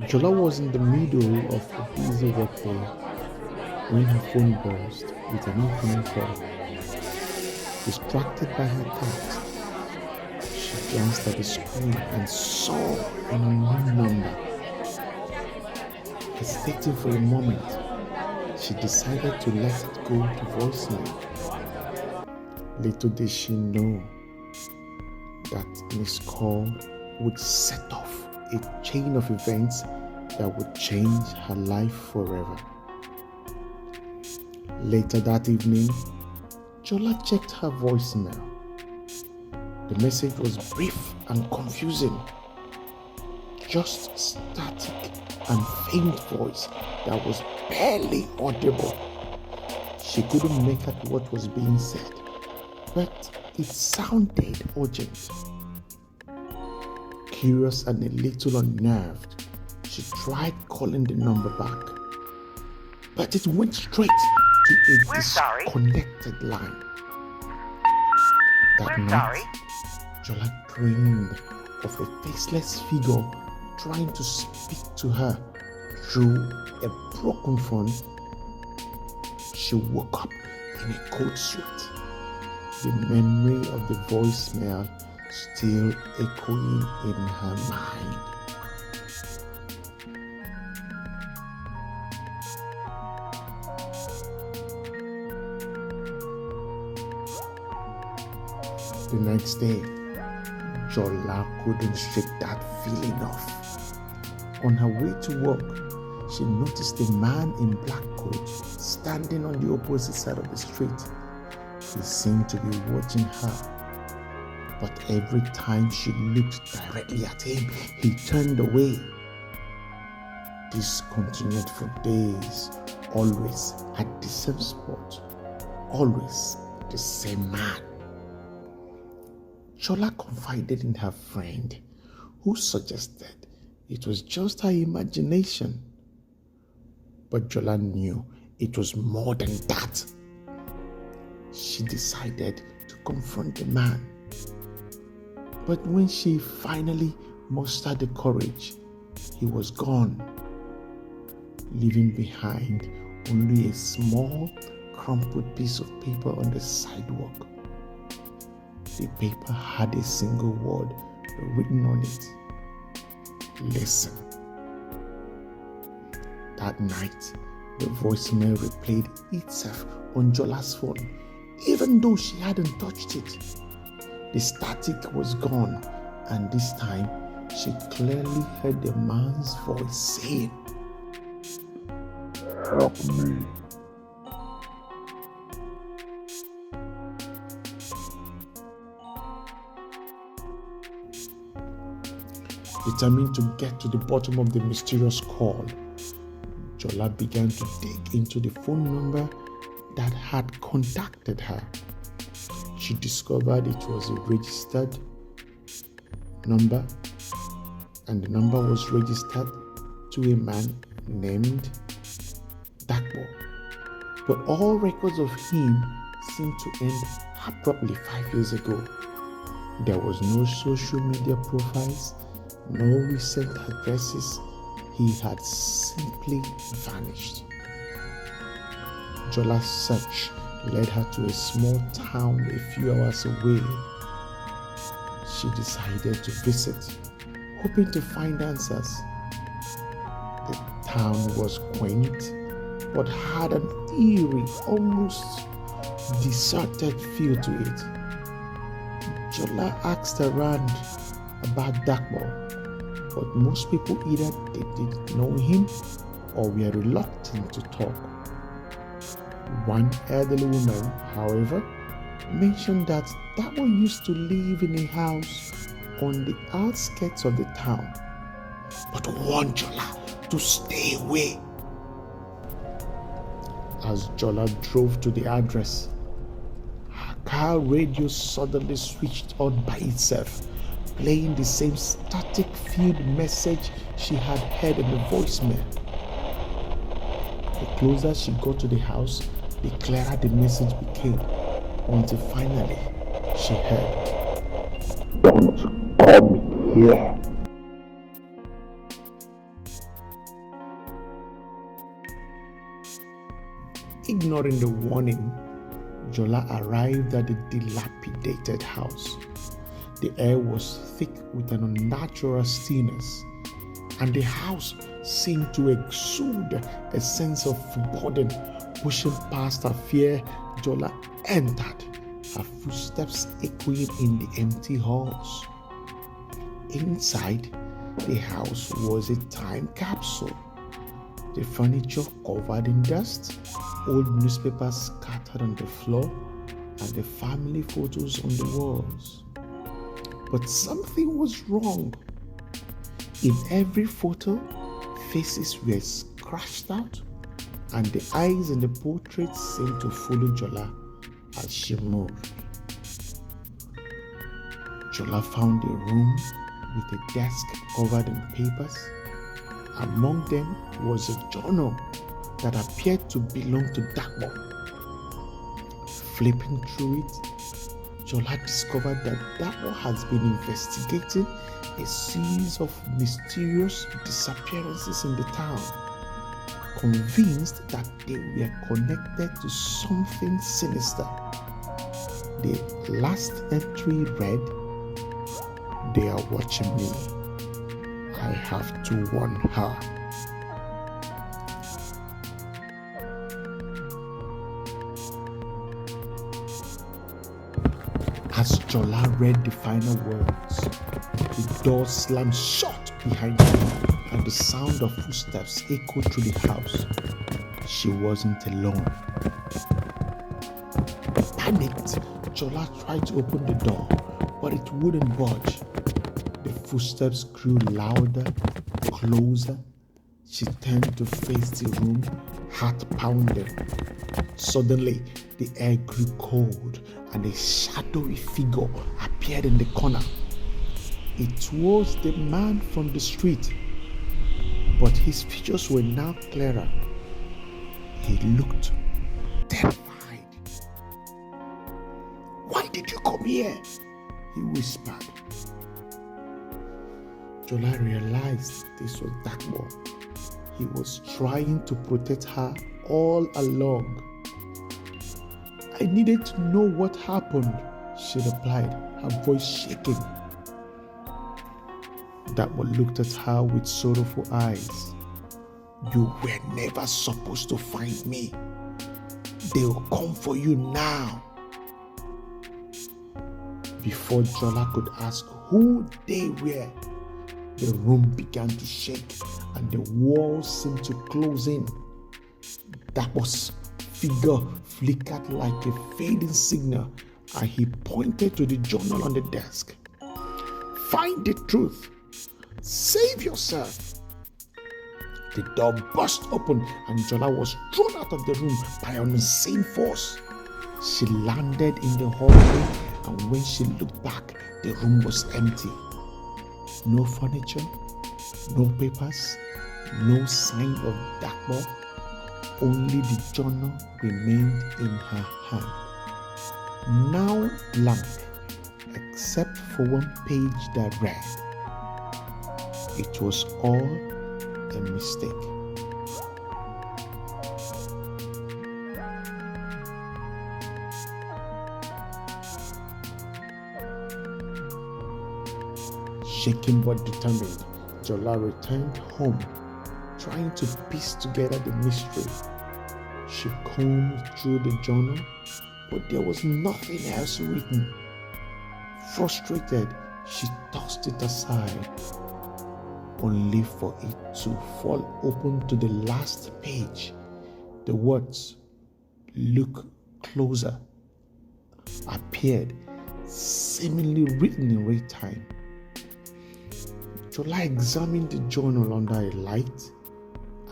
Jola was in the middle of a busy workday when her phone buzzed with an incoming call. Distracted by her thoughts, she glanced at the screen and saw an unknown number. Hesitating for a moment, she decided to let it go to voicemail. Little did she know that this call would set off a chain of events that would change her life forever. Later that evening, Jola checked her voicemail. The message was brief and confusing, just static and faint voice that was barely audible. She couldn't make out what was being said, but it sounded urgent. Curious and a little unnerved, she tried calling the number back, but it went straight to a disconnected line. That night, Jola dreamed of a faceless figure trying to speak to her through a broken phone. She woke up in a cold sweat, the memory of the voicemail still echoing in her mind. The next day, Jola couldn't shake that feeling off. On her way to work, she noticed a man in black coat standing on the opposite side of the street. He seemed to be watching her, but every time she looked directly at him, he turned away. This continued for days, always at the same spot, always the same man. Jola confided in her friend, who suggested it was just her imagination. But Jola knew it was more than that. She decided to confront the man. But when she finally mustered the courage, he was gone, leaving behind only a small, crumpled piece of paper on the sidewalk. The paper had a single word written on it: listen. That night, the voicemail replayed itself on Jola's phone, even though she hadn't touched it. The static was gone, and this time she clearly heard the man's voice saying, "Help me." Determined to get to the bottom of the mysterious call, Jola began to dig into the phone number that had contacted her. She discovered it was a registered number, and the number was registered to a man named Dakbo. But all records of him seemed to end abruptly 5 years ago. There was no social media profiles, no recent addresses. He had simply vanished. Jola's search led her to a small town a few hours away. She decided to visit, hoping to find answers. The town was quaint, but had an eerie, almost deserted feel to it. Jola asked around about Dakbo, but most people either they didn't know him or were reluctant to talk. One elderly woman, however, mentioned that Dakbo used to live in a house on the outskirts of the town, but warned Jola to stay away. As Jola drove to the address, her car radio suddenly switched on by itself, playing the same static-filled message she had heard in the voicemail. The closer she got to the house, the clearer the message became, until finally she heard, "Don't call me here." Ignoring the warning, Jola arrived at the dilapidated house. The air was thick with an unnatural stillness, and the house seemed to exude a sense of foreboding. Pushing past her fear, Jola entered, her footsteps echoing in the empty halls. Inside, the house was a time capsule. The furniture covered in dust, old newspapers scattered on the floor, and the family photos on the walls. But something was wrong. In every photo, faces were scratched out, and the eyes in the portraits seemed to follow Jola as she moved. Jola found a room with a desk covered in papers. Among them was a journal that appeared to belong to Dakpo. Flipping through it, Jola discovered that Dakpo has been investigating a series of mysterious disappearances in the town. Convinced that they were connected to something sinister, the last entry read, "They are watching me. I have to warn her." As Jola read the final words, the door slammed shut behind her, and the sound of footsteps echoed through the house. She wasn't alone. Panicked, Jola tried to open the door, but it wouldn't budge. The footsteps grew louder, closer. She turned to face the room, heart pounding. Suddenly, the air grew cold, and a shadowy figure appeared in the corner. It was the man from the street, but his features were now clearer. He looked terrified. "Why did you come here?" he whispered. Jola realized this was Dakpo. He was trying to protect her all along. "I needed to know what happened," she replied, her voice shaking. Dakpo looked at her with sorrowful eyes. "You were never supposed to find me. They'll come for you now." Before Jola could ask who they were, the room began to shake and the walls seemed to close in. Dakpo's figure flickered like a fading signal, and he pointed to the journal on the desk. "Find the truth. Save yourself." The door burst open and Jola was thrown out of the room by an insane force. She landed in the hallway, and when she looked back, the room was empty. No furniture, no papers, no sign of Dakpo. Only the journal remained in her hand, now blank, except for one page that read, "It was all a mistake." Shaken but determined, Jola returned home, trying to piece together the mystery. She combed through the journal, but there was nothing else written. Frustrated, she tossed it aside, only for it to fall open to the last page. The words, "Look closer," appeared, seemingly written in real time. Jola examined the journal under a light,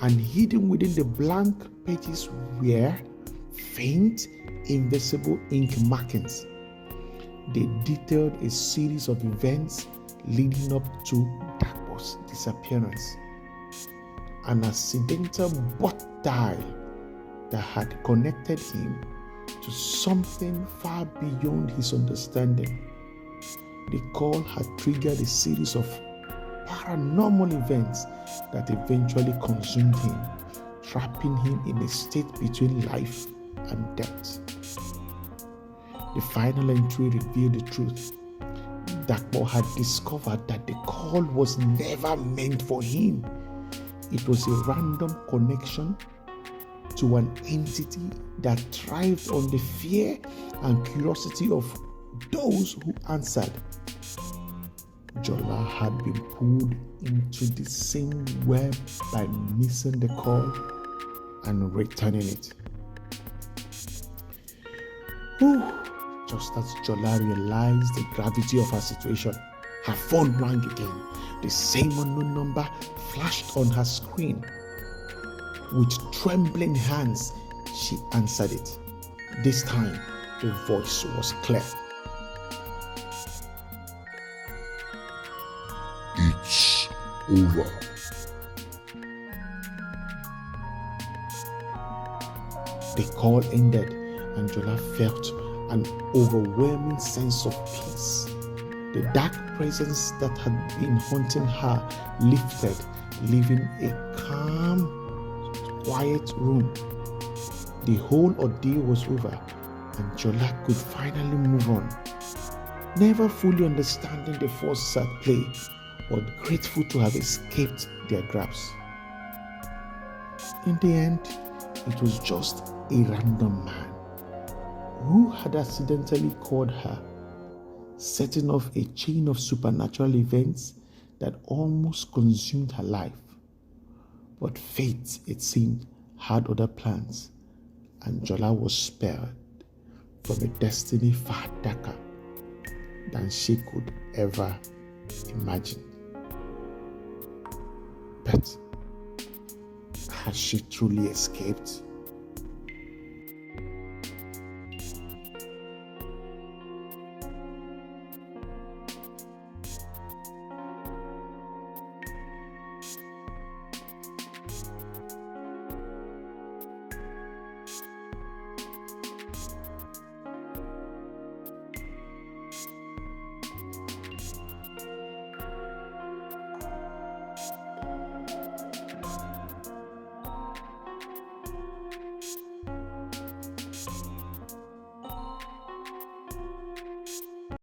and hidden within the blank pages were faint, invisible ink markings. They detailed a series of events leading up to Dakpo's disappearance. An accidental butt dial that had connected him to something far beyond his understanding. The call had triggered a series of paranormal events that eventually consumed him, trapping him in a state between life and death. The final entry revealed the truth. Dakpo had discovered that the call was never meant for him. It was a random connection to an entity that thrived on the fear and curiosity of those who answered. Jola had been pulled into the same web by missing the call and returning it. Just as Jola realized the gravity of her situation, her phone rang again. The same unknown number flashed on her screen. With trembling hands, she answered it. This time, the voice was clear. It's over. The call ended, and Jola felt an overwhelming sense of peace. The dark presence that had been haunting her lifted, leaving a calm, quiet room. The whole ordeal was over, and Jola could finally move on. Never fully understanding the forces at play, but grateful to have escaped their grasp. In the end, it was just a random man who had accidentally called her, setting off a chain of supernatural events that almost consumed her life. But fate, it seemed, had other plans, and Jola was spared from a destiny far darker than she could ever imagine. But has she truly escaped?